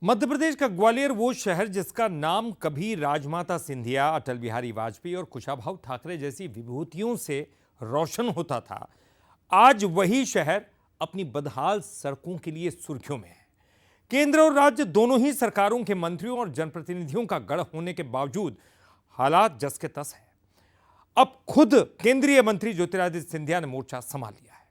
मध्य प्रदेश का ग्वालियर वो शहर जिसका नाम कभी राजमाता सिंधिया, अटल बिहारी वाजपेयी और कुशाभाऊ ठाकरे जैसी विभूतियों से रोशन होता था, आज वही शहर अपनी बदहाल सड़कों के लिए सुर्खियों में है। केंद्र और राज्य दोनों ही सरकारों के मंत्रियों और जनप्रतिनिधियों का गढ़ होने के बावजूद हालात जस के तस है। अब खुद केंद्रीय मंत्री ज्योतिरादित्य सिंधिया ने मोर्चा संभाल लिया है।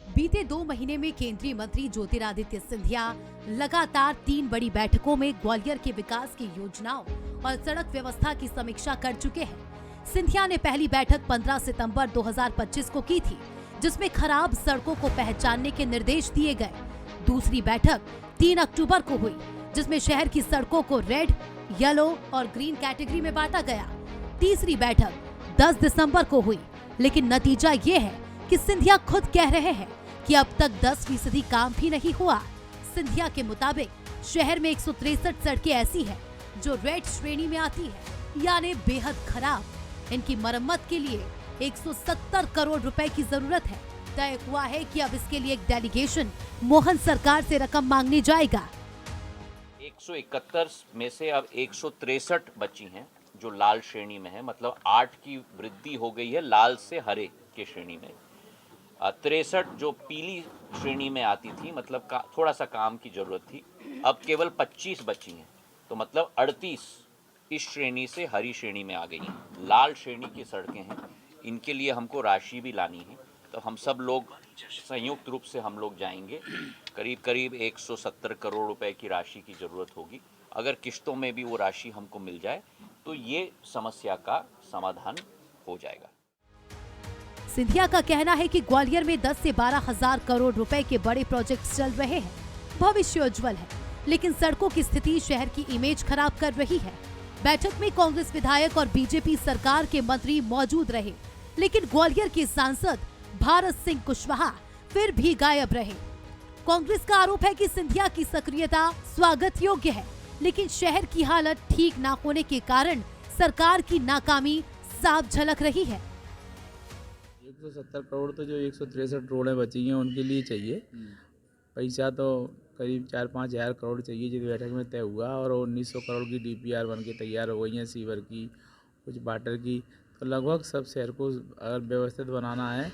बीते 2 महीने में केंद्रीय मंत्री ज्योतिरादित्य सिंधिया लगातार 3 बड़ी बैठकों में ग्वालियर के विकास की योजनाओं और सड़क व्यवस्था की समीक्षा कर चुके हैं। सिंधिया ने पहली बैठक 15 सितंबर 2025 को की थी, जिसमें खराब सड़कों को पहचानने के निर्देश दिए गए। दूसरी बैठक 3 अक्टूबर को हुई, जिसमें शहर की सड़कों को रेड, येलो और ग्रीन कैटेगरी में बांटा गया। तीसरी बैठक 10 दिसंबर को हुई, लेकिन नतीजा ये है कि सिंधिया खुद कह रहे हैं कि अब तक 10% काम भी नहीं हुआ। सिंधिया के मुताबिक शहर में 163 सड़कें ऐसी हैं जो रेड श्रेणी में आती है, यानी बेहद खराब। इनकी मरम्मत के लिए 170 करोड़ रुपए की जरूरत है। तय हुआ है कि अब इसके लिए एक डेलीगेशन मोहन सरकार से रकम मांगने जाएगा। 171 में से अब 163 बची हैं जो लाल श्रेणी में है, मतलब 8 की वृद्धि हो गई है लाल से हरे के श्रेणी में। 63 जो पीली श्रेणी में आती थी, मतलब थोड़ा सा काम की जरूरत थी, अब केवल 25 बची हैं, तो मतलब 38 इस श्रेणी से हरी श्रेणी में आ गई हैं। लाल श्रेणी की सड़कें हैं, इनके लिए हमको राशि भी लानी है, तो हम सब लोग संयुक्त रूप से हम लोग जाएंगे। करीब करीब 170 करोड़ रुपए की राशि की जरूरत होगी। अगर किश्तों में भी वो राशि हमको मिल जाए तो ये समस्या का समाधान हो जाएगा। सिंधिया का कहना है कि ग्वालियर में 10 से 12 हजार करोड़ रुपए के बड़े प्रोजेक्ट्स चल रहे हैं। भविष्य उज्जवल है, लेकिन सड़कों की स्थिति शहर की इमेज खराब कर रही है। बैठक में कांग्रेस विधायक और बीजेपी सरकार के मंत्री मौजूद रहे, लेकिन ग्वालियर के सांसद भारत सिंह कुशवाहा फिर भी गायब रहे। कांग्रेस का आरोप है कि सिंधिया की सक्रियता स्वागत योग्य है, लेकिन शहर की हालत ठीक न होने के कारण सरकार की नाकामी साफ झलक रही है। 170 करोड़ तो जो 163 रोडें बची हैं उनके लिए चाहिए। पैसा तो करीब 4-5 हज़ार करोड़ चाहिए, जो बैठक में तय हुआ, और 1900 करोड़ की डीपीआर बन के तैयार हो गई हैं, सीवर की, कुछ वाटर की। तो लगभग सब शहर को अगर व्यवस्थित बनाना है,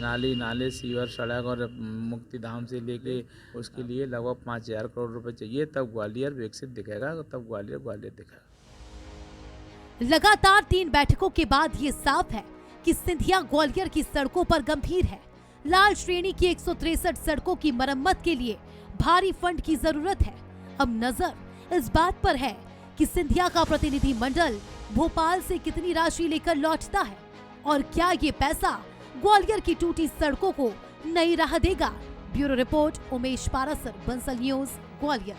नाले, सीवर, सड़क और मुक्तिधाम से लेके उसके लिए लगभग 5000 करोड़ रुपए चाहिए। तब ग्वालियर विकसित दिखेगा, तब ग्वालियर दिखेगा। लगातार 3 बैठकों के बाद ये साफ है कि सिंधिया ग्वालियर की सड़कों पर गंभीर है। लाल श्रेणी की 163 सड़कों की मरम्मत के लिए भारी फंड की जरूरत है। अब नजर इस बात पर है कि सिंधिया का प्रतिनिधि मंडल भोपाल से कितनी राशि लेकर लौटता है, और क्या ये पैसा ग्वालियर की टूटी सड़कों को नई राह देगा। Bureau report, Umesh Parashar, Bansal news, Gwalior.